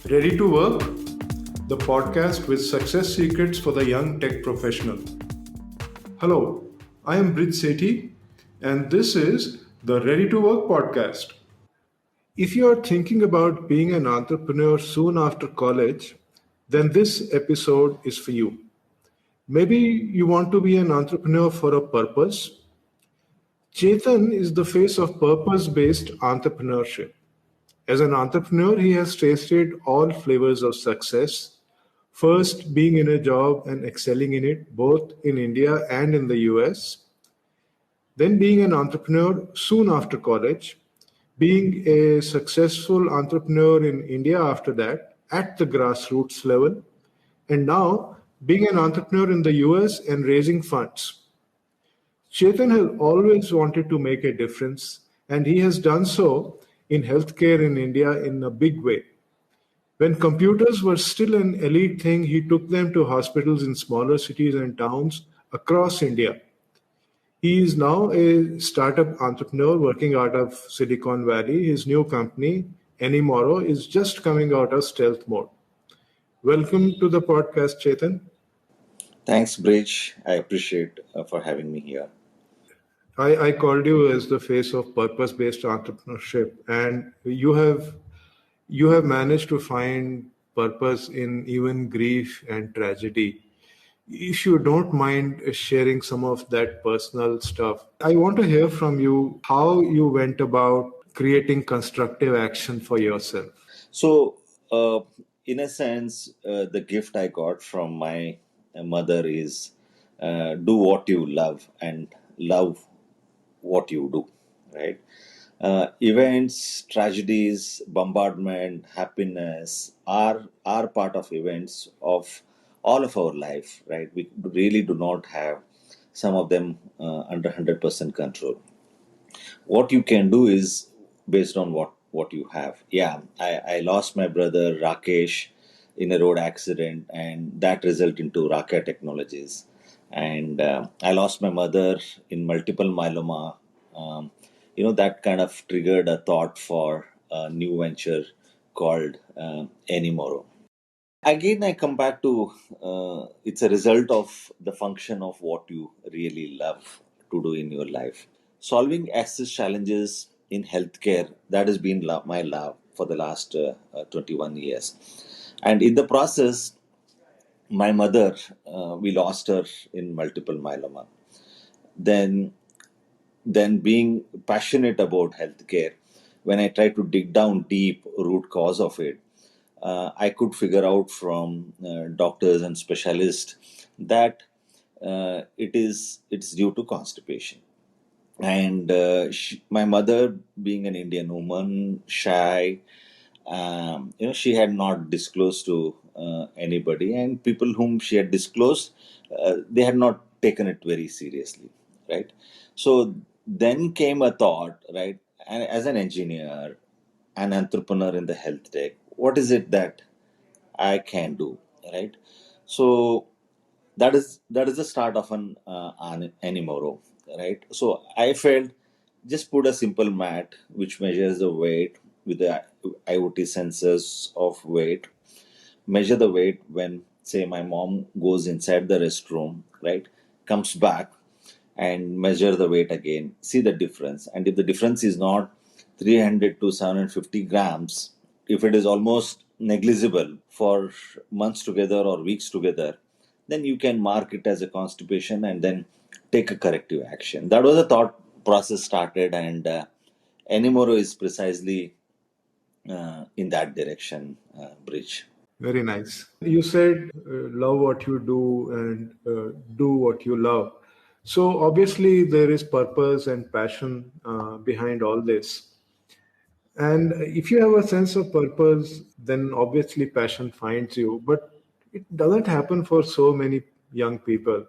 Ready to Work, the podcast with success secrets for the young tech professional. Hello, I am Brit Sethi, and this is the Ready to Work podcast. If you are thinking about being an entrepreneur soon after college, then this episode is for you. Maybe you want to be an entrepreneur for a purpose. Chetan is the face of purpose based entrepreneurship. As an entrepreneur, he has tasted all flavors of success. First, being in a job and excelling in it, both in India and in the US. Then, being an entrepreneur soon after college. Being a successful entrepreneur in India after that, at the grassroots level. And now, being an entrepreneur in the US and raising funds. Chetan has always wanted to make a difference, and he has done so in healthcare in India in a big way. When computers were still an elite thing, he took them to hospitals in smaller cities and towns across India. He is now a startup entrepreneur working out of Silicon Valley. His new company, Anymoro, is just coming out of stealth mode. Welcome to the podcast, Chetan. Thanks, Bridge. I appreciate for having me here. I called you as the face of purpose-based entrepreneurship, and you have managed to find purpose in even grief and tragedy. If you don't mind sharing some of that personal stuff, I want to hear from you how you went about creating constructive action for yourself. So, in a sense, the gift I got from my mother is do what you love and love what you do, right? Events, tragedies, bombardment, happiness are part of events of all of our life, right? We really do not have some of them under 100% control. What you can do is based on what you have. Yeah, I lost my brother Rakesh in a road accident, and that resulted into Rakia Technologies. And I lost my mother in multiple myeloma. That kind of triggered a thought for a new venture called Anymoro. Again, I come back to it's a result of the function of what you really love to do in your life. Solving access challenges in healthcare, that has been my love for the last 21 years. And in the process, my mother, we lost her in multiple myeloma. Then then being passionate about healthcare, when I try to dig down deep root cause of it, I could figure out from doctors and specialists that it's due to constipation. And my mother, being an Indian woman, shy, she had not disclosed to anybody, and people whom she had disclosed, they had not taken it very seriously, right? So then came a thought, right? And as an engineer, an entrepreneur in the health tech, what is it that I can do, right? So that is the start of an Anymoro, right? So I felt just put a simple mat which measures the weight with the IoT sensors of weight, measure the weight when, say, my mom goes inside the restroom, right? Comes back and measure the weight again, see the difference. And if the difference is not 300 to 750 grams, if it is almost negligible for months together or weeks together, then you can mark it as a constipation and then take a corrective action. That was the thought process started, and Anymoro is precisely in that direction, Bridge. Very nice. You said love what you do and do what you love. So obviously there is purpose and passion behind all this. And if you have a sense of purpose, then obviously passion finds you. But it doesn't happen for so many young people.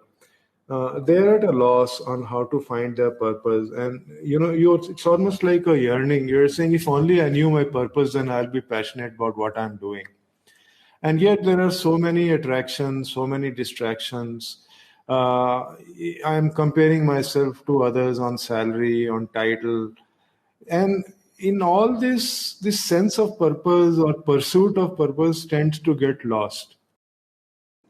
They're at a loss on how to find their purpose. And it's almost like a yearning. You're saying, if only I knew my purpose, then I'll be passionate about what I'm doing. And yet there are so many attractions, so many distractions. Uh, I'm comparing myself to others on salary, on title, and in all this sense of purpose or pursuit of purpose tends to get lost.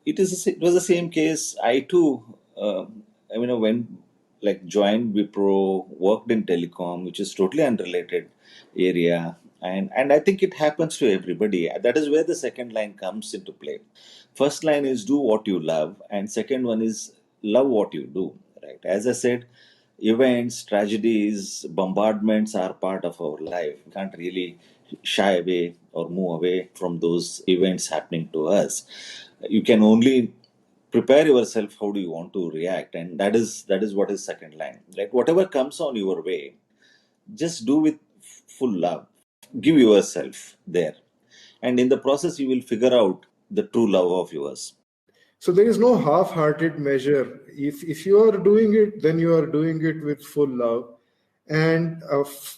It was the same case. I too, when like joined Wipro, worked in telecom, which is totally unrelated area, and I think it happens to everybody. That is where the second line comes into play. First line is do what you love, and second one is love what you do. Right? As I said, events, tragedies, bombardments are part of our life. We can't really shy away or move away from those events happening to us. You can only prepare yourself how do you want to react, and that is what is second line. Like whatever comes on your way, just do with full love. Give yourself there, and in the process, you will figure out the true love of yours. So there is no half-hearted measure. If you are doing it, then you are doing it with full love. And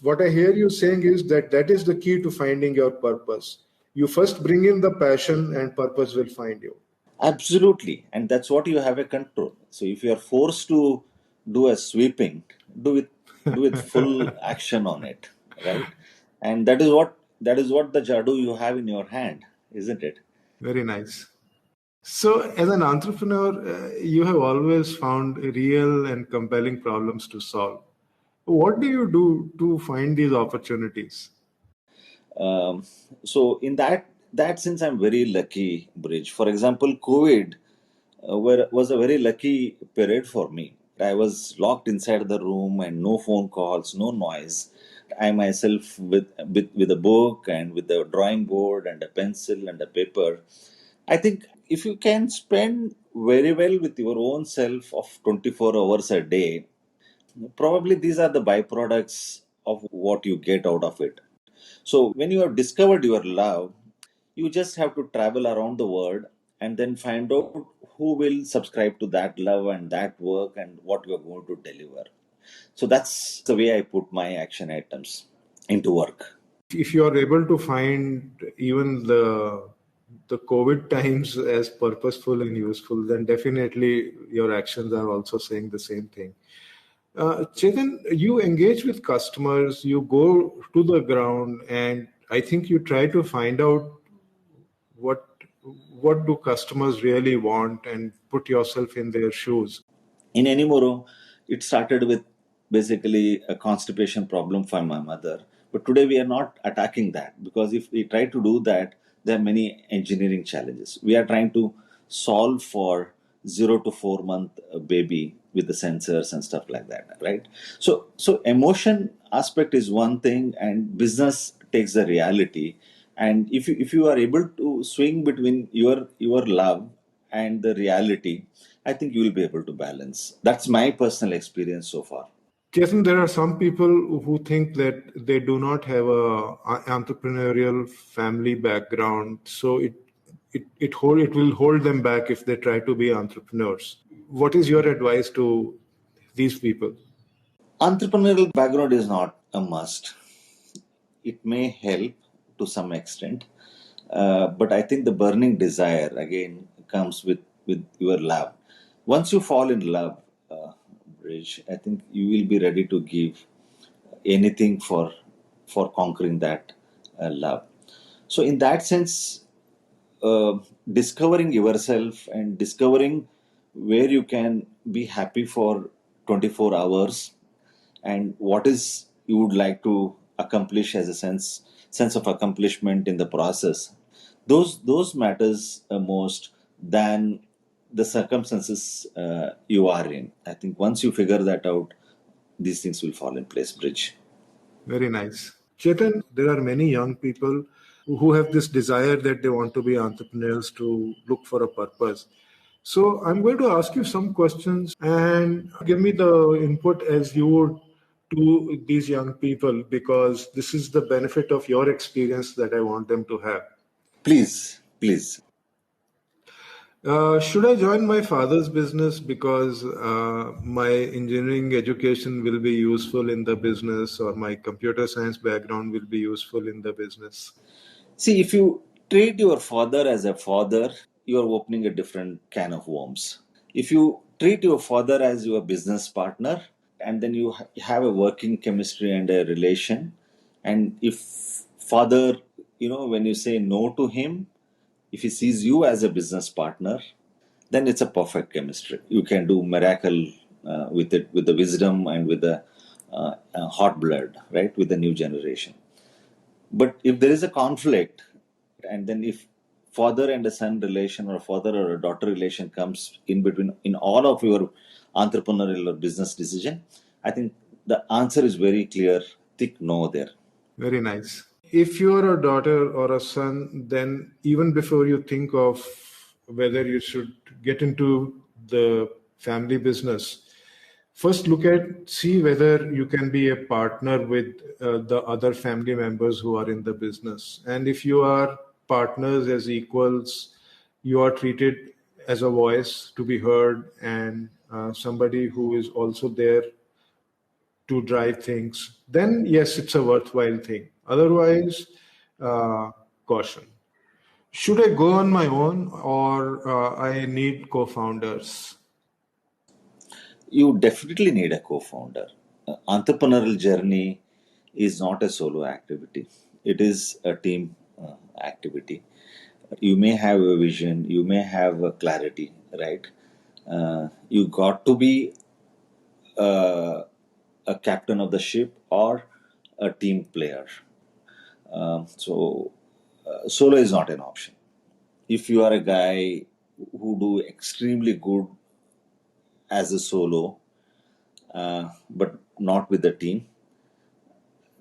what I hear you saying is that that is the key to finding your purpose. You first bring in the passion, and purpose will find you. Absolutely, and that's what you have a control. So if you are forced to do a sweeping, do it do with full action on it, right? And that is what the jadoo you have in your hand, isn't it? Very nice. So, as an entrepreneur, you have always found real and compelling problems to solve. What do you do to find these opportunities? Um, so in that sense, I'm very lucky, Bridge. For example, COVID was a very lucky period for me. I was locked inside the room and no phone calls, no noise. I myself with a book and with a drawing board and a pencil and a paper. I think if you can spend very well with your own self of 24 hours a day, probably these are the byproducts of what you get out of it. So when you have discovered your love, you just have to travel around the world and then find out who will subscribe to that love and that work and what you are going to deliver. So that's the way I put my action items into work. If you are able to find even the COVID times as purposeful and useful, then definitely your actions are also saying the same thing. Chetan, you engage with customers, you go to the ground, and I think you try to find out what what do customers really want and put yourself in their shoes. In Enimoro, it started with basically a constipation problem for my mother. But today we are not attacking that because if we try to do that, there are many engineering challenges. We are trying to solve for 0 to 4 month baby with the sensors and stuff like that, right? So emotion aspect is one thing, and business takes the reality. And if you are able to swing between your love and the reality, I think you will be able to balance. That's my personal experience so far. Jason, there are some people who think that they do not have a entrepreneurial family background, so it will hold them back if they try to be entrepreneurs. What is your advice to these people? Entrepreneurial background is not a must. It may help to some extent, but I think the burning desire again comes with your love. Once you fall in love, Bridge, I think you will be ready to give anything for conquering that love. So in that sense, uh, discovering yourself and discovering where you can be happy for 24 hours and what is you would like to accomplish as a sense of accomplishment in the process, those matters most than the circumstances you are in. I think once you figure that out, these things will fall in place, Bridge. Very nice. Chetan, there are many young people who have this desire that they want to be entrepreneurs to look for a purpose. So I'm going to ask you some questions and give me the input as you would to these young people because this is the benefit of your experience that I want them to have. Please, please. Should I join my father's business because my engineering education will be useful in the business or my computer science background will be useful in the business? See, if you treat your father as a father, you are opening a different can of worms. If you treat your father as your business partner, and then you have a working chemistry and a relation, And if father, when you say no to him, if he sees you as a business partner, then it's a perfect chemistry. You can do miracle with it, with the wisdom and with the hot blood, right, with the new generation. But if there is a conflict, and then if father and a son relation or father or a daughter relation comes in between in all of your entrepreneurial or business decision, I think the answer is very clear. Thick no there. Very nice. If you're a daughter or a son, then even before you think of whether you should get into the family business, first look at, see whether you can be a partner with the other family members who are in the business. And if you are partners as equals, you are treated as a voice to be heard, and somebody who is also there to drive things, then yes, it's a worthwhile thing. Otherwise, caution. Should I go on my own, or I need co-founders? You definitely need a co-founder. Entrepreneurial journey is not a solo activity. It is a team activity. You may have a vision, you may have a clarity, right? You got to be uh, a captain of the ship or a team player. Solo is not an option. If you are a guy who do extremely good as a solo, but not with the team,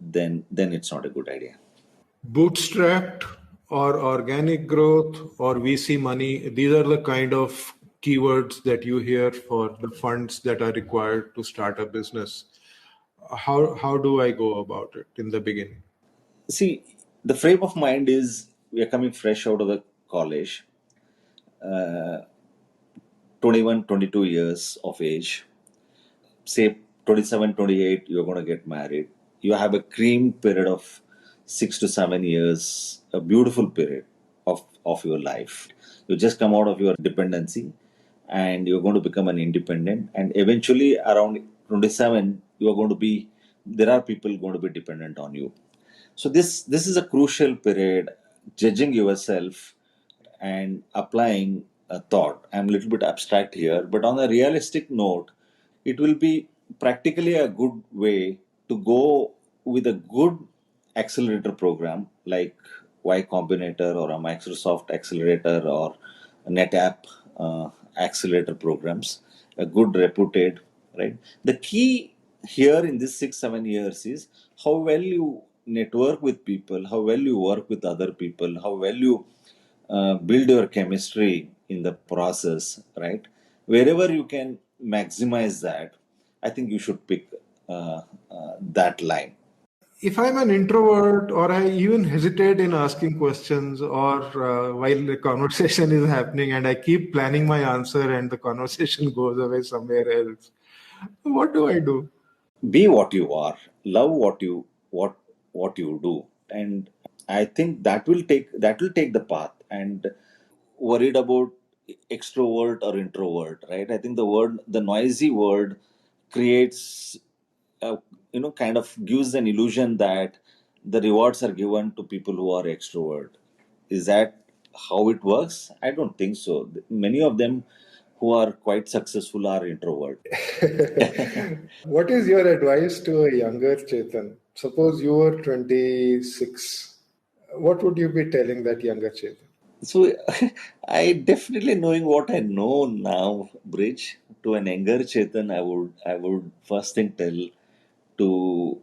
then it's not a good idea. Bootstrapped or organic growth or VC money, these are the kind of keywords that you hear for the funds that are required to start a business. How do I go about it in the beginning? See, the frame of mind is we are coming fresh out of the college, 21, 22 years of age. Say 27, 28, you're going to get married. You have a cream period of 6 to 7 years, a beautiful period of your life. You just come out of your dependency and you're going to become an independent. And eventually, around 27, you are going to be, there are people going to be dependent on you. So this is a crucial period, judging yourself and applying a thought. I'm a little bit abstract here, but on a realistic note, it will be practically a good way to go with a good accelerator program like Y Combinator or a Microsoft accelerator or a NetApp accelerator programs, a good reputed, right? The key here in this 6 7 years is how well you network with people, how well you work with other people, how well you build your chemistry in the process, right? Wherever you can maximize that, I think you should pick that line. If I'm an introvert or I even hesitate in asking questions, or while the conversation is happening and I keep planning my answer and the conversation goes away somewhere else, what do I do? Be what you are, love what you do, and I think that will take the path. And worried about extrovert or introvert, right? I think the noisy word creates kind of gives an illusion that the rewards are given to people who are extrovert. Is that how it works? I don't think so. Many of them who are quite successful are introvert. What is your advice to a younger Chetan? Suppose you were 26. What would you be telling that younger Chetan? So I definitely, knowing what I know now, Bridge, to an younger Chetan, I would first thing tell to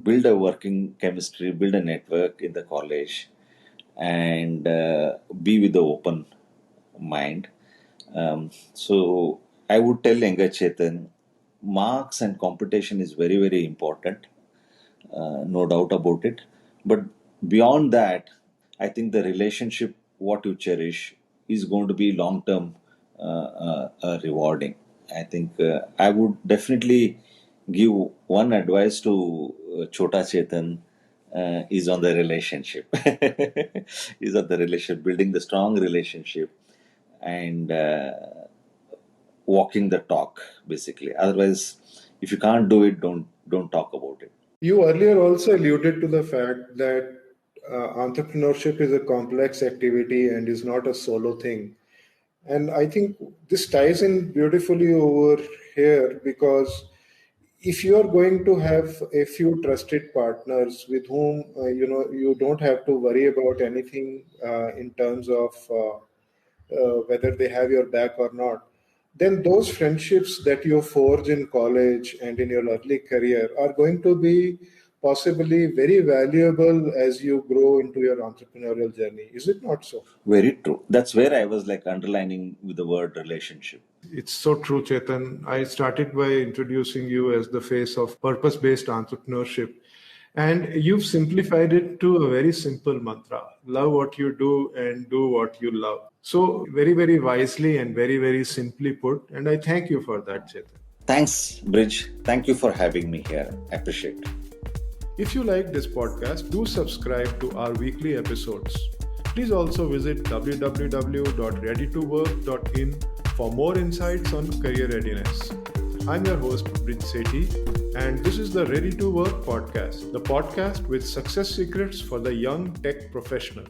build a working chemistry, build a network in the college, and be with the open mind. So I would tell younger Chetan, marks and competition is very very important, no doubt about it. But beyond that, I think the relationship, what you cherish, is going to be long term rewarding. I think I would definitely give one advice to Chota Chetan is on the relationship, is on the relationship, building the strong relationship and walking the talk basically. Otherwise, if you can't do it, don't talk about it. You earlier also alluded to the fact that entrepreneurship is a complex activity and is not a solo thing. And I think this ties in beautifully over here because if you are going to have a few trusted partners with whom you don't have to worry about anything in terms of whether they have your back or not, then those friendships that you forge in college and in your early career are going to be possibly very valuable as you grow into your entrepreneurial journey. Is it not so? Very true. That's where I was like underlining with the word relationship. It's so true, Chetan. I started by introducing you as the face of purpose based entrepreneurship. And you've simplified it to a very simple mantra: love what you do and do what you love. So, very, very wisely and very, very simply put. And I thank you for that, Chetan. Thanks, Bridge. Thank you for having me here. I appreciate it. If you like this podcast, do subscribe to our weekly episodes. Please also visit www.readytowork.in for more insights on career readiness. I'm your host, Brij Sethi, and this is the Ready to Work podcast, the podcast with success secrets for the young tech professional.